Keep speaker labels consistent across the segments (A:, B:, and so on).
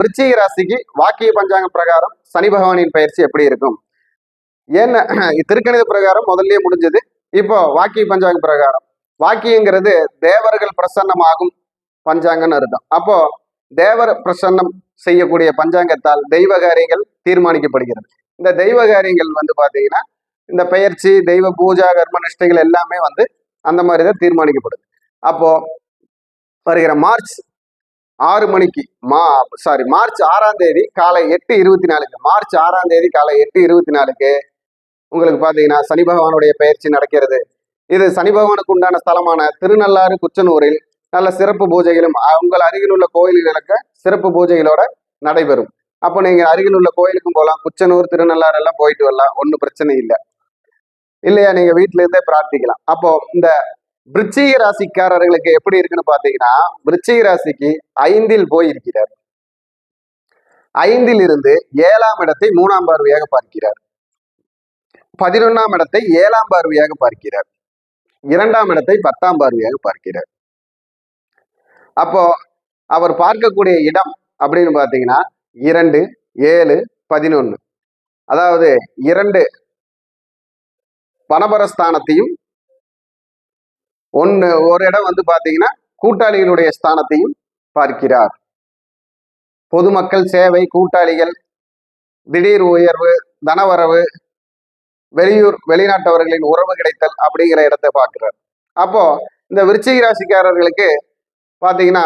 A: விருச்சிக ராசிக்கு வாக்கிய பஞ்சாங்க பிரகாரம் சனி பகவானின் பயிற்சி எப்படி இருக்கும்? ஏன்னா திருக்கணித பிரகாரம் முதல்லயே முடிஞ்சது. இப்போ வாக்கிய பஞ்சாங்க பிரகாரம், வாக்கியங்கிறது தேவர்கள் பிரசன்னமாகும் பஞ்சாங்கன்னு அர்த்தம். அப்போ தேவர் பிரசன்னம் செய்யக்கூடிய பஞ்சாங்கத்தால் தெய்வ காரியங்கள் தீர்மானிக்கப்படுகிறது. இந்த தெய்வ காரியங்கள் பாத்தீங்கன்னா இந்த பெயர்ச்சி, தெய்வ பூஜா, கர்ம நிஷ்டைகள் எல்லாமே அந்த மாதிரிதான் தீர்மானிக்கப்படுது. அப்போ வருகிற மார்ச் 6 மணிக்கு மார்ச் 6ஆம் தேதி காலை 8:24 மார்ச் 6ஆம் தேதி காலை 8:24 உங்களுக்கு பாத்தீங்கன்னா சனி பகவானுடைய பயிற்சி நடக்கிறது. இது சனி பகவானுக்கு உண்டான ஸ்தலமான திருநள்ளாறு குச்சனூரில் நல்ல சிறப்பு பூஜைகளும் உங்கள் அருகில் உள்ள கோயில்களுக்கு சிறப்பு பூஜைகளோட நடைபெறும். அப்போ நீங்க அருகில் உள்ள கோயிலுக்கும் போகலாம். குச்சனூர், திருநள்ளாறு எல்லாம் போயிட்டு வரலாம், ஒன்றும் பிரச்சனை இல்லை. இல்லையா நீங்க வீட்டுல இருந்தே பிரார்த்திக்கலாம். அப்போ இந்த விருச்சிக ராசிக்காரர்களுக்கு எப்படி இருக்குன்னு பாத்தீங்கன்னா, விருச்சிக ராசிக்கு 5இல் போய் இருக்கிறார். 5இல் இருந்து 7ஆம் இடத்தை 3ஆம் பார்வையாக பார்க்கிறார். 11ஆம் இடத்தை 7ஆம் பார்வையாக பார்க்கிறார். 2ஆம் இடத்தை 10ஆம் பார்வையாக பார்க்கிறார். அப்போ அவர் பார்க்கக்கூடிய இடம் அப்படின்னு பாத்தீங்கன்னா 2, 7, 11. அதாவது 2 பணபரஸ்தானத்தையும் ஒரு இடம் பாத்தீங்கன்னா கூட்டாளிகளுடைய ஸ்தானத்தையும் பார்க்கிறார். பொதுமக்கள் சேவை, கூட்டாளிகள், திடீர் உயர்வு, தனவரவு, வெளிநாட்டவர்களின் உறவு கிடைத்தல் அப்படிங்கிற இடத்தை பார்க்கிறார். அப்போ இந்த விருச்சிக ராசிக்காரர்களுக்கு பாத்தீங்கன்னா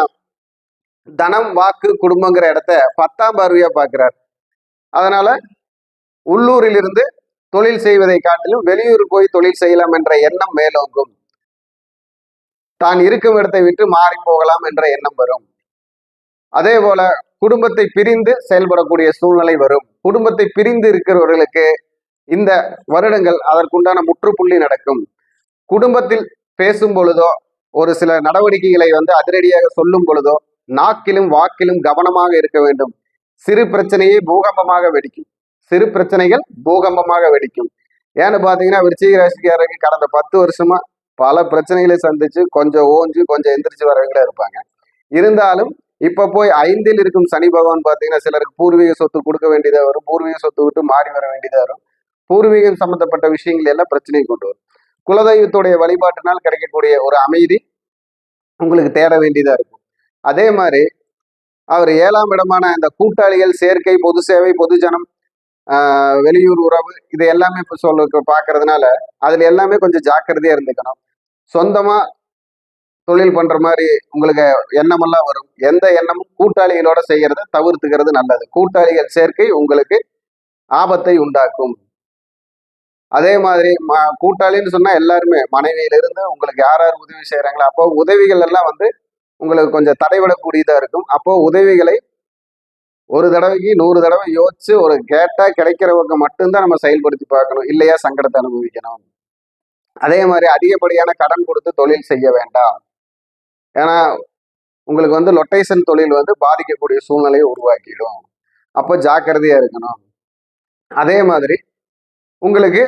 A: தனம், வாக்கு, குடும்பங்கிற இடத்த 10ஆம் பார்வையா பார்க்கிறார். அதனால உள்ளூரில் இருந்து தொழில் செய்வதை காட்டிலும் வெளியூர் போய் தொழில் செய்யலாம் என்ற எண்ணம் மேலோங்கும். தான் இருக்கும் இடத்தை விட்டு மாறி போகலாம் என்ற எண்ணம் வரும். அதே போல குடும்பத்தை பிரிந்து செயல்படக்கூடிய சூழ்நிலை வரும். குடும்பத்தை பிரிந்து இருக்கிறவர்களுக்கு இந்த வருடங்கள் அதற்குண்டான முற்றுப்புள்ளி நடக்கும். குடும்பத்தில் பேசும் பொழுதோ ஒரு சில நடவடிக்கைகளை அதிரடியாக சொல்லும் பொழுதோ நாக்கிலும் வாக்கிலும் கவனமாக இருக்க வேண்டும். சிறு பிரச்சனையே பூகம்பமாக வெடிக்கும். சிறு பிரச்சனைகள் பூகம்பமாக வெடிக்கும். ஏன்னு பாத்தீங்கன்னா விருச்சிக ராசிக்காரர்கள் கடந்த 10 வருஷமா பல பிரச்சனைகளை சந்திச்சு கொஞ்சம் ஓஞ்சு கொஞ்சம் எந்திரிச்சு வரவங்களே இருப்பாங்க. இருந்தாலும் இப்ப போய் 5இல் இருக்கும் சனி பகவான் பாத்தீங்கன்னா சிலருக்கு பூர்வீக சொத்து கொடுக்க வேண்டியதா வரும். பூர்வீக சொத்து விட்டு மாறி வர வேண்டியதா வரும். பூர்வீகம் சம்பந்தப்பட்ட விஷயங்கள் எல்லாம் பிரச்சனையை கொண்டு வரும். குலதெய்வத்துடைய வழிபாட்டினால் கிடைக்கக்கூடிய ஒரு அமைதி உங்களுக்கு தேட வேண்டியதா இருக்கும். அதே மாதிரி அவர் 7ஆம் இடமான இந்த கூட்டாளிகள் சேர்க்கை, பொது சேவை, பொதுஜனம், வெளியூர் உறவு இது எல்லாமே இப்ப பாக்குறதுனால அதுல எல்லாமே கொஞ்சம் ஜாக்கிரதையா இருந்துக்கணும். சொந்தமா தொழில் பண்ற மாதிரி உங்களுக்கு எண்ணமெல்லாம் வரும். எந்த எண்ணமும் கூட்டாளிகளோட செய்யறத தவிர்த்துக்கிறது நல்லது. கூட்டாளிகள் சேர்க்கை உங்களுக்கு ஆபத்தை உண்டாக்கும். அதே மாதிரி கூட்டாளின்னு சொன்னா எல்லாருமே மனைவியிலிருந்து உங்களுக்கு யார் யார் உதவி செய்யறாங்களோ அப்போ உதவிகள் எல்லாம் உங்களுக்கு கொஞ்சம் தடைபடக்கூடியதா இருக்கும். அப்போ உதவிகளை ஒரு தடவைக்கு 100 தடவை யோசிச்சு ஒரு கேட்டா கிடைக்கிறவங்க மட்டும்தான் நம்ம செயல்படுத்தி பார்க்கணும். இல்லையா சங்கடத்தை அனுபவிக்கணும். அதே மாதிரி அதிகப்படியான கடன் கொடுத்து தொழில் செய்ய வேண்டாம். ஏன்னா உங்களுக்கு லொட்டேஷன் தொழில் பாதிக்கக்கூடிய சூழ்நிலையை உருவாக்கிடும். அப்போ ஜாக்கிரதையா இருக்கணும். அதே மாதிரி உங்களுக்கு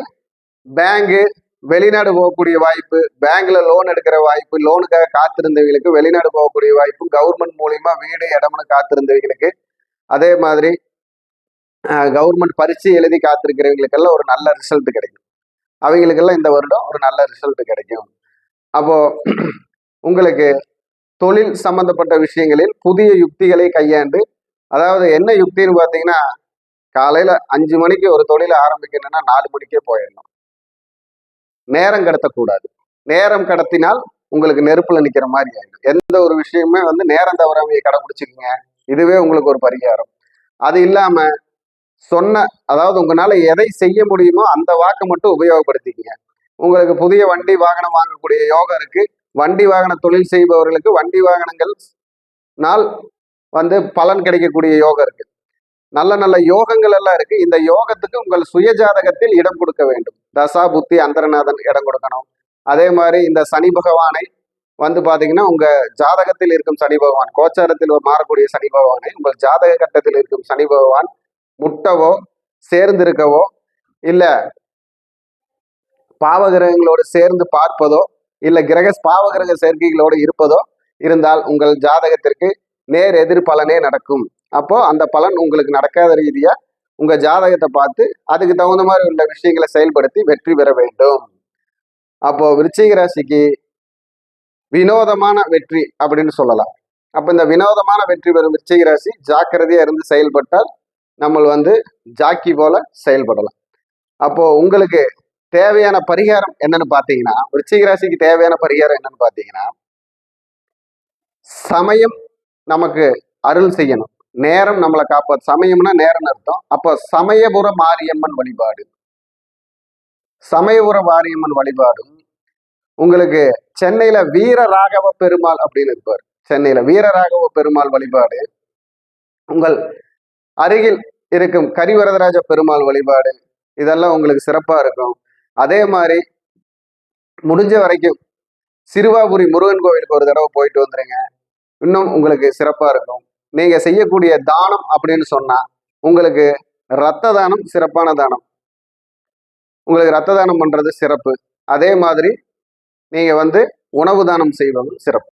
A: பேங்கு, வெளிநாடு போகக்கூடிய வாய்ப்பு, பேங்க்ல லோன் எடுக்கிற வாய்ப்பு, லோனுக்காக காத்திருந்தவங்களுக்கு வெளிநாடு போகக்கூடிய வாய்ப்பு, கவர்மெண்ட் மூலியமா வீடு, இடம்னு காத்திருந்தவங்களுக்கு, அதே மாதிரி கவர்மெண்ட் பரீட்சை எழுதி காத்திருக்கிறவங்களுக்கெல்லாம் ஒரு நல்ல ரிசல்ட் கிடைக்கும். அவங்களுக்கெல்லாம் இந்த வருடம் ஒரு நல்ல ரிசல்ட் கிடைக்கும். அப்போ உங்களுக்கு தொழில் சம்பந்தப்பட்ட விஷயங்களில் புதிய யுக்திகளை கையாண்டு, அதாவது என்ன யுக்தின்னு பார்த்தீங்கன்னா காலையில 5 மணிக்கு ஒரு தொழிலை ஆரம்பிக்கணும்னா 4 மணிக்கே போயிடணும். நேரம் கடத்தக்கூடாது. நேரம் கடத்தினால் உங்களுக்கு நெருப்புல நிக்கிற மாதிரி ஆயிடும். எந்த ஒரு விஷயமே நேரம் தவறாமையை கடைபிடிச்சுக்குங்க. இதுவே உங்களுக்கு ஒரு பரிகாரம். அது இல்லாம அதாவது உங்களால எதை செய்ய முடியுமோ அந்த வாக்கை மட்டும் உபயோகப்படுத்திக்கங்க. உங்களுக்கு புதிய வண்டி வாகனம் வாங்கக்கூடிய யோகம் இருக்கு. வண்டி வாகன தொழில் செய்பவர்களுக்கு வண்டி வாகனங்கள் நாள் பலன் கிடைக்கக்கூடிய யோகம் இருக்கு. நல்ல நல்ல யோகங்கள் எல்லாம் இருக்கு. இந்த யோகத்துக்கு உங்கள் சுய ஜாதகத்தில் இடம் கொடுக்க வேண்டும். தசா புத்தி அந்தரநாதன் இடம் கொடுக்கணும். அதே மாதிரி இந்த சனி பகவானை பாத்தீங்கன்னா உங்க ஜாதகத்தில் இருக்கும் சனி பகவான், கோச்சாரத்தில் மாறக்கூடிய சனி பகவானை உங்கள் ஜாதக கட்டத்தில் இருக்கும் சனி பகவான் முட்டவோ சேர்ந்திருக்கவோ இல்ல பாவகிரகங்களோடு சேர்ந்து பார்ப்பதோ இல்ல பாவகிரக சேர்க்கைகளோடு இருப்பதோ இருந்தால் உங்கள் ஜாதகத்திற்கு நேர் எதிர் பலனே நடக்கும். அப்போ அந்த பலன் உங்களுக்கு நடக்காத ரீதியா உங்க ஜாதகத்தை பார்த்து அதுக்கு தகுந்த மாதிரி உள்ள விஷயங்களை செயல்படுத்தி வெற்றி பெற வேண்டும். அப்போ விருச்சிக ராசிக்கு வினோதமான வெற்றி அப்படின்னு சொல்லலாம். அப்ப இந்த வினோதமான வெற்றி பெறும் விருச்சிக ராசி ஜாக்கிரதையா இருந்து செயல்பட்டால் நம்ம ஜாக்கி போல செயல்படலாம். அப்போ உங்களுக்கு தேவையான பரிகாரம் என்னன்னு பாத்தீங்கன்னா, விருச்சிக ராசிக்கு தேவையான பரிகாரம் என்னன்னு பாத்தீங்கன்னா, சமயம் நமக்கு அருள் செய்யணும், நேரம் நம்மளை காப்பாற்று. சமயம்னா நேரம் அர்த்தம். அப்போ சமயபுர மாரியம்மன் வழிபாடு, சமயபுர மாரியம்மன் வழிபாடும் உங்களுக்கு சென்னையில வீரராகவ பெருமாள் அப்படின்னு இருப்பார். சென்னையில வீரராகவ பெருமாள் வழிபாடு, உங்கள் அருகில் இருக்கும் கரிவரதராஜ பெருமாள் வழிபாடு, இதெல்லாம் உங்களுக்கு சிறப்பா இருக்கும். அதே மாதிரி முடிஞ்ச வரைக்கும் சிறுவாபுரி முருகன் கோவிலுக்கு ஒரு தடவை போயிட்டு வந்துருங்க, இன்னும் உங்களுக்கு சிறப்பா இருக்கும். நீங்க செய்யக்கூடிய தானம் அப்படின்னு சொன்னா உங்களுக்கு ரத்த தானம் சிறப்பான தானம். உங்களுக்கு ரத்த தானம் பண்றது சிறப்பு. அதே மாதிரி நீங்க உணவு தானம் செய்வதும் சிறப்பு.